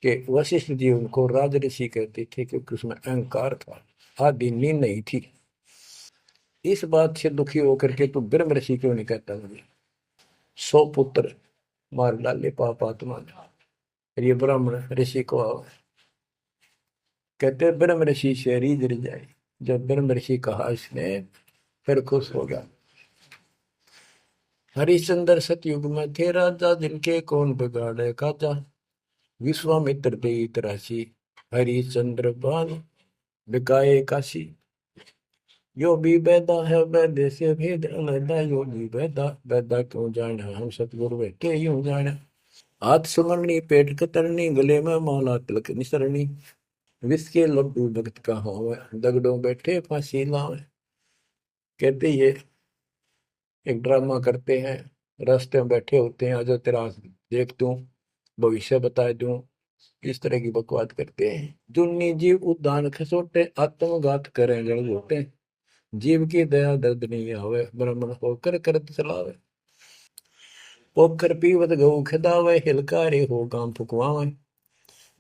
कि वशिष्ठ जी उनको राज ऋषि कहते थे क्योंकि उसमें अहंकार था, आदि नींद नहीं थी। इस बात से दुखी होकर के तू ब्रह्म ऋषि क्यों नहीं कहता मुझे? 100 पुत्र मार डाले पाप आत्मा ने। और ये ब्राह्मण ऋषि को कहते ब्रह्म ऋषि से रीझ जाए। जब ब्रह्म ऋषि कहा इसने फिर खुश हो गया। हरिश्चंद्र सतयुग में थे राजा, जिनके कौन बिगाड़े काजा। विश्वामित्र दे तरासी, हरिश्चंद्र बान बिकाए काशी। यो भी बैदा है वैद्य से भेद अलैदा, यो भी बैदा बैदा क्यों जाना, हम सतगुरु बैठे यूं जाना। हाथ सुमरनी पेट कतरनी, गले में माला तिलक निसरनी। विष के लड्डू भगत का हो, दगड़ों बैठे फांसी लावे। कहते ये एक ड्रामा करते हैं, रास्ते में बैठे होते हैं, आजा तेरा देख दूं, भविष्य बता दूं, इस तरह की बकवाद करते हैं। जुन्नी जीव उद्यान खसोटे, आत्मघात करें जड़ घोटे। जीव की दया दर्द नहीं आवे, ब्राह्मण होकर करत चलावे। पोखर पीवत गऊ खिदावे, हिलकारे हो काम फुकवावे।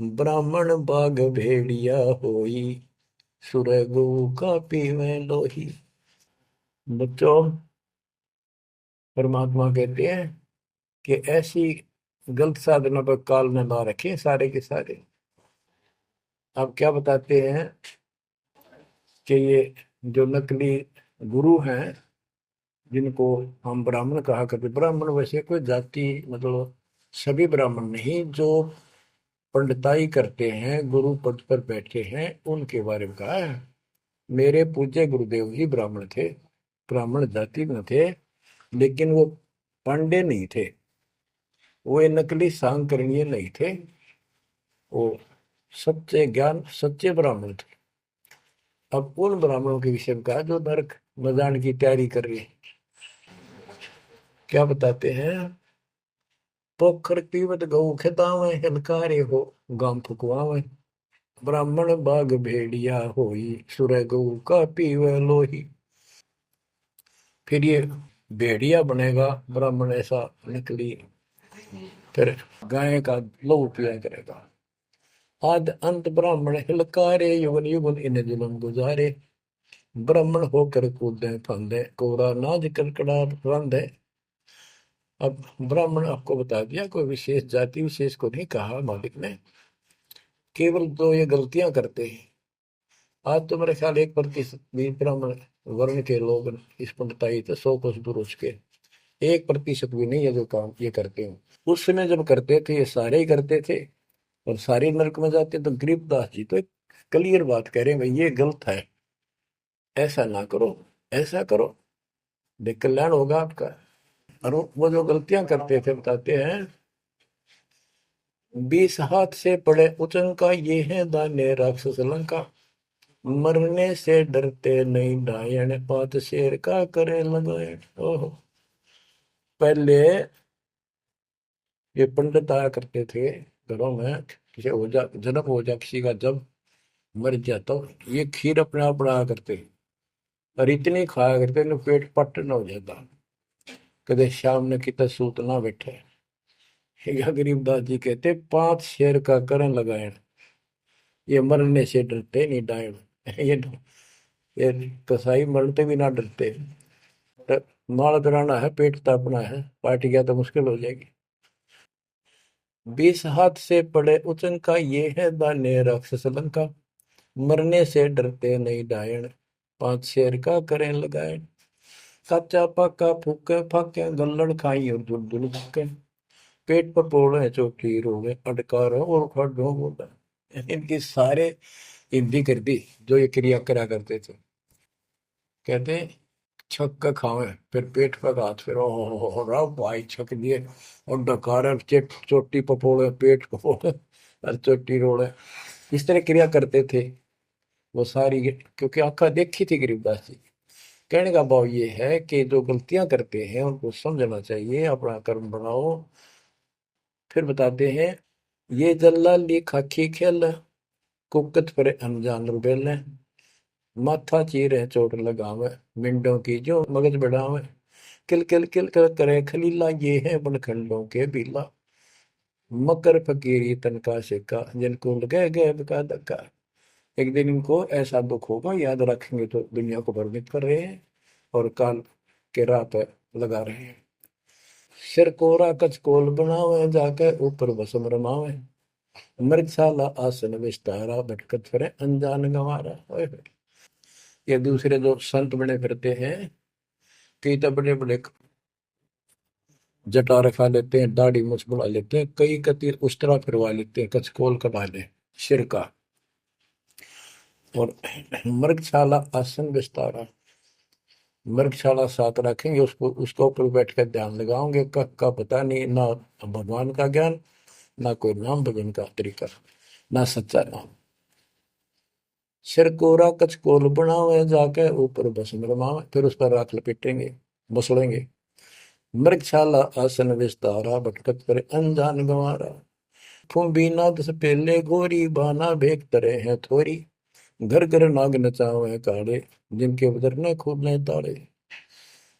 ब्राह्मण बाग भेड़िया होई, सुर गऊ का पीवे लोही। बच्चों, परमात्मा कहते हैं कि ऐसी गलत साधना पर काल न ला रखे सारे के सारे। अब क्या बताते हैं कि ये जो नकली गुरु हैं, जिनको हम ब्राह्मण कहा करते, ब्राह्मण वैसे कोई जाति मतलब सभी ब्राह्मण नहीं, जो पंडिताई करते हैं गुरु पद पर बैठे हैं उनके बारे में कहा है। मेरे पूज्य गुरुदेव ही ब्राह्मण थे, ब्राह्मण जाति में थे, लेकिन वो पांडे नहीं थे, वो ये नकली सांकरणीय नहीं थे, वो सच्चे ज्ञान सच्चे ब्राह्मण थे। अब उन ब्राह्मणों के विषय में कहा जो नरक में जाने की तैयारी कर रहे हैं। क्या बताते हैं? पोखर पीवत गऊ खेतावे, हिलकारे हो गाम फुकवावे। ब्राह्मण बाग भेड़िया होई, सुर गऊ का पीवे लोही। फिर ये भेड़िया बनेगा ब्राह्मण, ऐसा निकली, फिर गाय का लहू पिया करेगा। आद अंत ब्राह्मण हिलकारे, युगन युगन इन जुलम गुजारे। ब्राह्मण होकर कूदे फंदे, कोरा नाज कड़कड़ा रंधे। अब ब्राह्मण आपको बता दिया, कोई विशेष जाति विशेष को नहीं कहा मालिक ने, केवल तो ये गलतियां करते हैं। आज तो मेरे ख्याल 1% भी ब्राह्मण वर्ण के लोग इस पंडिताई से 100 कोस दूर उसके 1% भी नहीं है जो काम ये करते हैं। उस समय जब करते थे ये सारे ही करते थे और सारे नरक में जाते, तो गरीबदास जी तो एक क्लियर बात कह रहे हैं, भाई ये गलत है, ऐसा ना करो, ऐसा करो, देख कल्याण होगा आपका। और वो जो गलतियां करते थे बताते हैं, 20 हाथ से पड़े उचंका ये है दाने राक्षस लंका, मरने से डरते नहीं डायन, पात शेर का करे लगाए। ओहो, पहले ये पंडित आया करते थे घरों में, किसी हो जा जन्म हो जा किसी का, जब मर जाता तो ये खीर अपने आप बनाया करते और इतनी खाया करते न पेट पट न हो जाता, कदे शाम ने कितना सूत ना बैठे। या गरीबदास जी कहते 5 शेर का करण लगाए, ये मरने से डरते नहीं डायन। ये ये कसाई मरते भी ना डरते। तो माल कराना है, पेट तापना है, पार्टी गया तो मुश्किल हो जाएगी। 20 हाथ से पड़े उचन का ये है दाने राक्षस लंका, मरने से डरते नहीं डायन, 5 शेर का करें लगाए। कच्चा पक्का फूके फाके गल्लड़ खाई और दुल दुल भूके, पेट पर पोड़े चोटी रोवे अटकार और खड़ो बोला। इनकी सारे हिंदी कर दी जो ये क्रिया करा करते थे। कहते छक का खावे फिर पेट पर हाथ, फिर ओ राव भाई छक दिए और डकार चोटी पपोड़े पेट पपोड़े और चोटी रोड़े, इस तरह क्रिया करते थे वो सारी, क्योंकि आंखा देखी थी गरीबदास जी। कहने का भाव ये है कि जो गलतियां करते हैं उनको समझना चाहिए, अपना कर्म बनाओ। फिर बताते हैं, ये जल्लाली खाकी खेल, कुकत पर अनजान रुबेल, माथा चीरे चोट लगावे, मिंडों की जो मगज बढ़ावे, किल किल करे खलीला, ये है बनखंडों के बीला, मकर फकीरी तनका सिक्का, जिनको लगे गए का धक्का। एक दिन इनको ऐसा दुख होगा, याद रखेंगे तो दुनिया को भ्रमित कर रहे हैं और काल के राह पे लगा रहे हैं। सिर कोरा कचकोल बनावे, जाके ऊपर भस्म रमावे, मृगशाला आसन विस्तारा, भटकत फिरे अनजान गंवारा। ओए होए। ये दूसरे जो संत बने फिरते हैं, कई तो बड़े बड़े जटा रखा लेते हैं, दाढ़ी मुछ बुला लेते हैं, कई कति उस तरह फिरवा लेते हैं, कचकोल कटा ले सिर का। और मृगशाला आसन विस्तारा, मृगशाला साथ रखेंगे, उसको उसके ऊपर बैठ कर ध्यान लगाओगे, कब का पता नहीं, ना भगवान का ज्ञान, ना कोई नाम भजन का तरीका, ना सच्चा नाम। सिर कोरा कचकोल बनावे, जाके ऊपर भस्म रमावे, फिर उस पर राख लपेटेंगे, मसलेंगे। मृगशाला आसन विस्तारा, भटकत पर अनजान गंवारा, खुम्बी नाद से पहले गोरी, बाना भेक तरे हैं थोरी, घर घर नाग नचावे काड़े, जिनके बदरने खूबने ताड़े।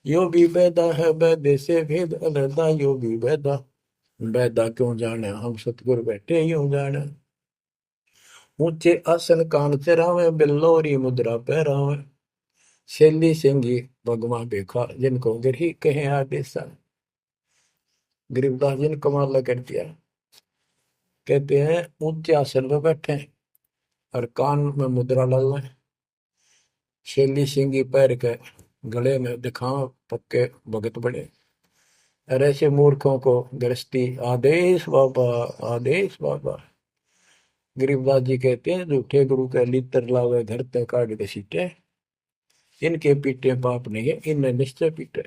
यो भी बैदा है बैदे से भेद अलहदा, यो भी बैदा, बैदा क्यों जाने हम सतगुर बैठे यूं जाने। ऊंचे आसन कान चरावे, बिल्लोरी मुद्रा पहरावे, शैली सिंगी भगवा बेखा, जिनको गिरही कहे आदेशा। गरीबदास जी ने कमाल कर दिया। कहते हैं ऊंचे आसन पर बैठे और कान में मुद्रा डाल लें, शैली सिंगी पैर के गले में दिखाओ पक्के भगत बने, और ऐसे मूर्खों को गृहस्थी आदेश बाबा, आदेश बाबा। गरीबदास जी कहते हैं झूठे गुरु के लितर लावे, घर ते काट के सीटे, इनके पीटे पाप नहीं है, इन्हें निश्चय पीटे।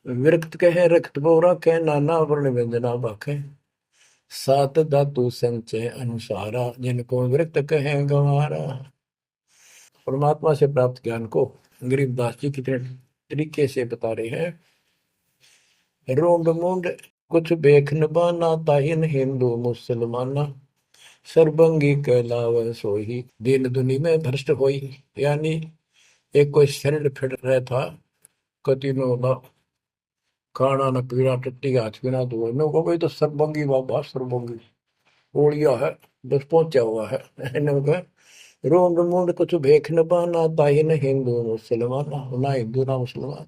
विरक्त कहे रक्त बोरा के, नाना वर्ण व्यंजना बाखे, सात धातु संचय अनुसारा, जिनको विरक्त कहे गंवारा। परमात्मा से प्राप्त ज्ञान को गरीबदास जी कितने तरीके से बता रहे हैं। रोंड मुंड कुछ बेख न बाना, ताहिन हिंदू मुसलमाना, सर्वंगी कहलावे सोही, दीन दुनी में भ्रष्ट होई। यानी एक कोई शरीर फिट रहा था, कति में होगा खाना न पीना, टट्टी हाथ पीना धोए में, वो भाई तो सर्वंगी बाबा, सर्वंगी ओलिया है, बस पहुंचा हुआ है। इन्होंने रोंड मुंड कुछ भेख न बाना, ताहिन हिंदू मुसलमाना, ना हिंदू ना मुसलमान,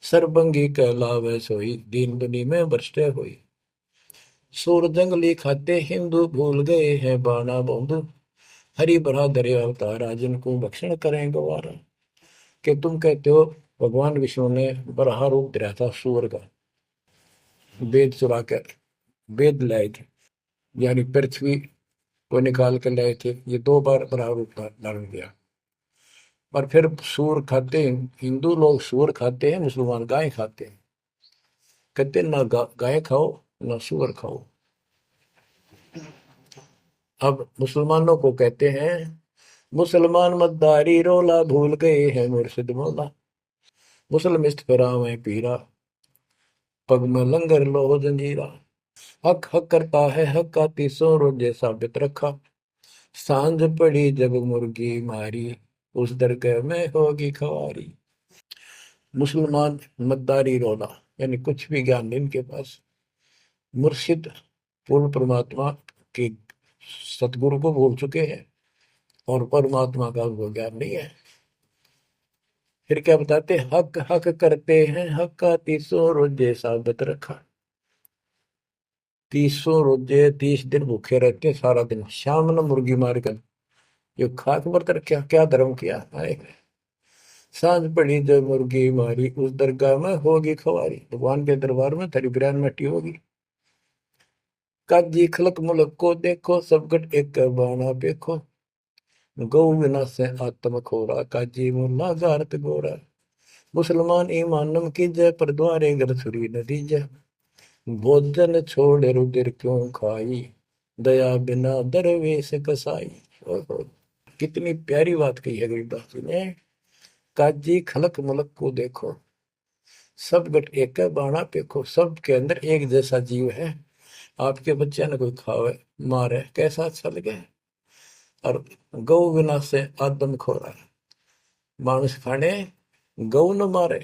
सर्वंगी कहलावे सोई, दीन दुनी में भ्रष्ट होई। सूर जंगली खाते हिंदू, भूल गए हैं बाना बंधु, हरि भरा धरे अवतारा जिनको भक्षण करें गवारा। कि तुम कहते हो भगवान विष्णु ने बराह रूप धरा था सूअर का, वेद चुरा कर वेद लाए थे, यानी पृथ्वी को निकाल कर लाए थे। ये 2 बार बराह रूप धारण किया। पर फिर सूअर खाते हैं हिंदू लोग, सूअर खाते हैं, मुसलमान गाय खाते हैं। कहते ना गाय खाओ ना सूअर खाओ। अब मुसलमानों को कहते हैं मुसलमान मद्दारी रोला भूल गए हैं मुर्शिद मौला। मुसलमिस्त फरावे पीरा पग में लंगर लो जंजीरा। हक हक करता है हक का 300 रोजे साबित रखा। सांझ पड़ी जब मुर्गी मारी उस दरगाह में होगी खवारी। मुसलमान मद्दारी रोला, यानी कुछ भी ज्ञान नहीं इनके पास। मुर्शिद पूर्ण परमात्मा के सतगुरु को भूल चुके हैं और परमात्मा का उनको ज्ञान नहीं है। फिर क्या बताते, हक हक करते हैं हक का 300 रोजे साबित रखा। 300 रोजे 30 दिन भूखे रहते, सारा दिन शाम न मुर्गी मार कर ये खाक बरत रखा। क्या धर्म किया है। सांझ पड़ी जो मुर्गी मारी उस दरगाह में होगी खवारी। भगवान के दरबार में तेरी बिरयान मट्टी होगी। काजी खलक मुलक को देखो सब गट एक बाना देखो। गौ बिना से आत्म खोरा काजी मुल्ला गारत गोरा। मुसलमान ईमानम की जय पर द्वारे घर सुरी नदी जय। भोजन छोड़ रुदिर क्यों खाई दया बिना दरवेश कसाई। ओहो, कितनी प्यारी बात कही है गरीबदास जी ने। काजी खलक मुलक को देखो सब गट एक बाणा पेखो। सब के अंदर एक जैसा जीव है। आपके बच्चे ने कोई खावे मारे कैसा अच्छा लगे। और गौ बिना से आदम खोरा, मानुष खाने गौ न मारे।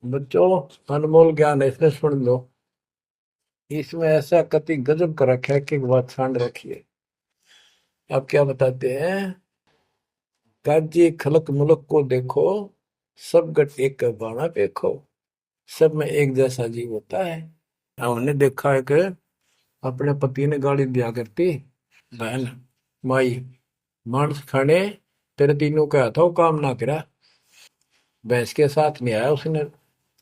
बच्चों अनमोल ज्ञान है, इसने सुन लो। इसमें ऐसा कति गजब कर रखा है कि बात छांड रखी है। आप क्या बताते हैं, काजी खलक मुलक को देखो सब गट एक बाणा देखो। सब में एक जैसा जीव होता है। हमने देखा है कि अपने पति ने गाली दिया करती बहन माई, मांस खाने तेरे तीनों का था वो काम ना करा। भैंस के साथ नहीं आया उसने,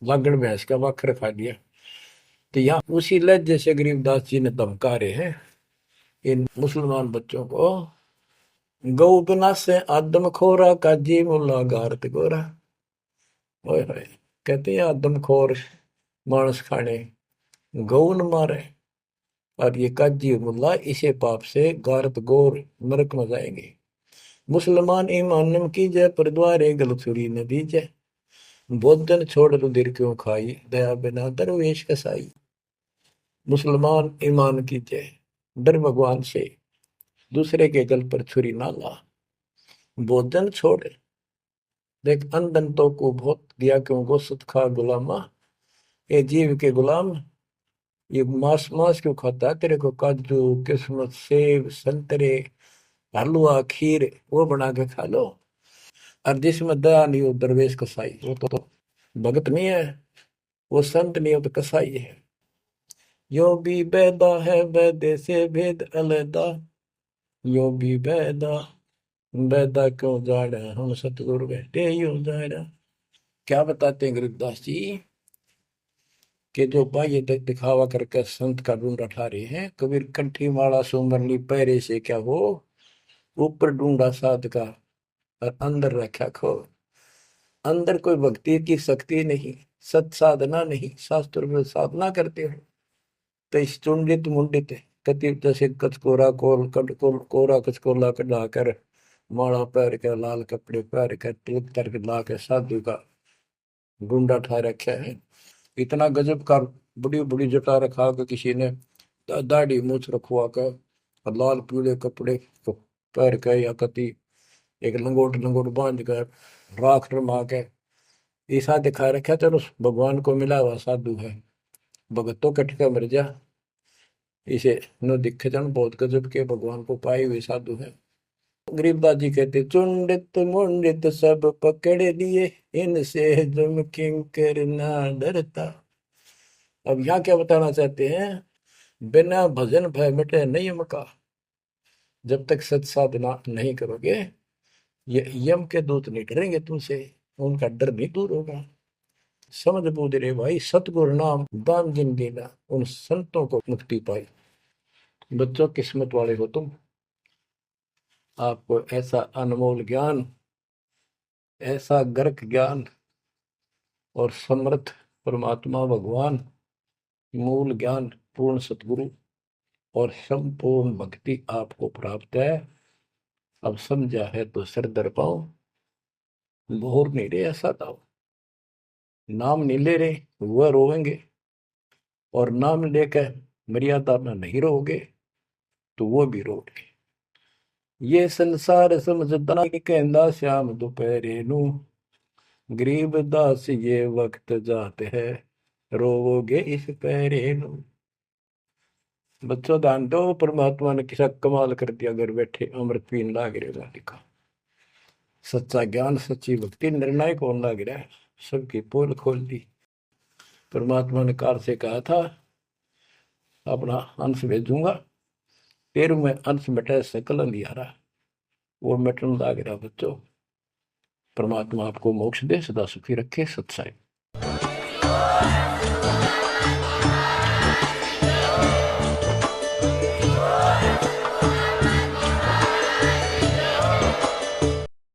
लागण भैंस का वक्र खा लिया। तो यहाँ उसी लहजे से गरीबदास जी ने धमका रहे हैं इन मुसलमान बच्चों को। गौ बिना से आदम खोरा काजी मुल्ला गारत गोरा। ओए होए, कहते हैं आदम खोर मांस खाने गौ न मारे और ये काजी मुल्ला इसे पाप से गारत गोर नरक में जाएंगे। मुसलमान ईमानम की जय पर द्वारे गलछुरी न दीजय। भोजन छोड़ रुधिर क्यों खाई दया बिना दरवेश कसाई। मुसलमान ईमान की जय, डर भगवान से, दूसरे के गल पर छुरी ना ला। भोजन छोड़, देख अंधन तो को बहुत दिया क्यों गोश्त खा गुलामा। ये जीव के गुलाम, ये मांस मांस क्यों खाता है। तेरे को काजू किस्मत सेब संतरे हलवा खीर वो बना के खा लो। और जिसमें दया नहीं हो दरवेश कसाई, वो तो भगत नहीं है, वो संत नहीं हो तो कसाई है। यो भी बैदा है वैदे से भेद अलैदा। यो भी बैदा बैदा क्यों जाड़ा हम सतगुरु बैठे यूं जाड़ा। क्या बताते हैं गरीबदास जी कि जो बाह्य दिखावा करके संत का ढूंढ उठा रहे हैं। कबीर कंठी माला सुमरली पैरे से क्या हो, ऊपर ढूंढा साध का और अंदर रखा खो। अंदर कोई भक्ति की शक्ति नहीं, सत साधना नहीं, शास्त्र में साधना करते हो तो इस चुंडित मुंडित कति जैसे कचकोरा कोल कट कोल कोरा कचकोला कटा कर माला पैर के लाल कपड़े पैर के तिलक तर के ला के साधु का ढूंढा ठा रखा है। इतना गजब का बड़ी बड़ी जटा रखा के किसी ने दाढ़ी मूछ रखवा कर और लाल पीले कपड़े को पैर के या कति एक लंगोट लंगोट बांध कर राख रमा के ऐसा दिखा रखा। चलो भगवान को मिला हुआ साधु है, भगतों कटका मर जा। इसे न दिखे जन बहुत गजब के भगवान को पाए हुए साधु है। गरीबदास जी कहते चुंडित मुंडित सब पकड़ लिए इनसे जम किंकर ना डरता। अब यहाँ क्या बताना चाहते हैं, बिना भजन भय मिटे नहीं मका। जब तक सत साधना नहीं करोगे, ये यम के दूत नहीं डरेंगे तुमसे, उनका डर नहीं दूर होगा। समझ बूझ रे भाई, सतगुरु नाम दान जिन देना, उन संतों को मुक्ति पाई। बच्चों, किस्मत वाले हो तुम, आपको ऐसा अनमोल ज्ञान, ऐसा गर्क ज्ञान और समर्थ परमात्मा भगवान, मूल ज्ञान, पूर्ण सतगुरु और संपूर्ण भक्ति आपको प्राप्त है। अब समझा है तो सिर दर पाओ, भोर नहीं रे ऐसा था, नाम नहीं ले रहे वह रोएंगे, और नाम लेकर मर्यादा में नहीं रहोगे तो वो भी रोगे। ये संसार समझदा कहंदा श्याम दोपहरे नू, गरीब दास ये वक्त जाते है, रोवोगे इस पहरे नू। बच्चों ध्यान दो, परमात्मा ने किसा कमाल कर दिया, घर बैठे अमृत पीन लाग रहे मालिका। सच्चा ज्ञान, सच्ची भक्ति निर्णायक होने लग रहा है, सबकी पोल खोल दी। परमात्मा ने कार से कहा था अपना अंश भेजूंगा, 13वें अंश मिटे सकल अंधियारा, वो मिटन लग रहा। बच्चों, परमात्मा आपको मोक्ष दे, सदा सुखी रखे। सत्साई।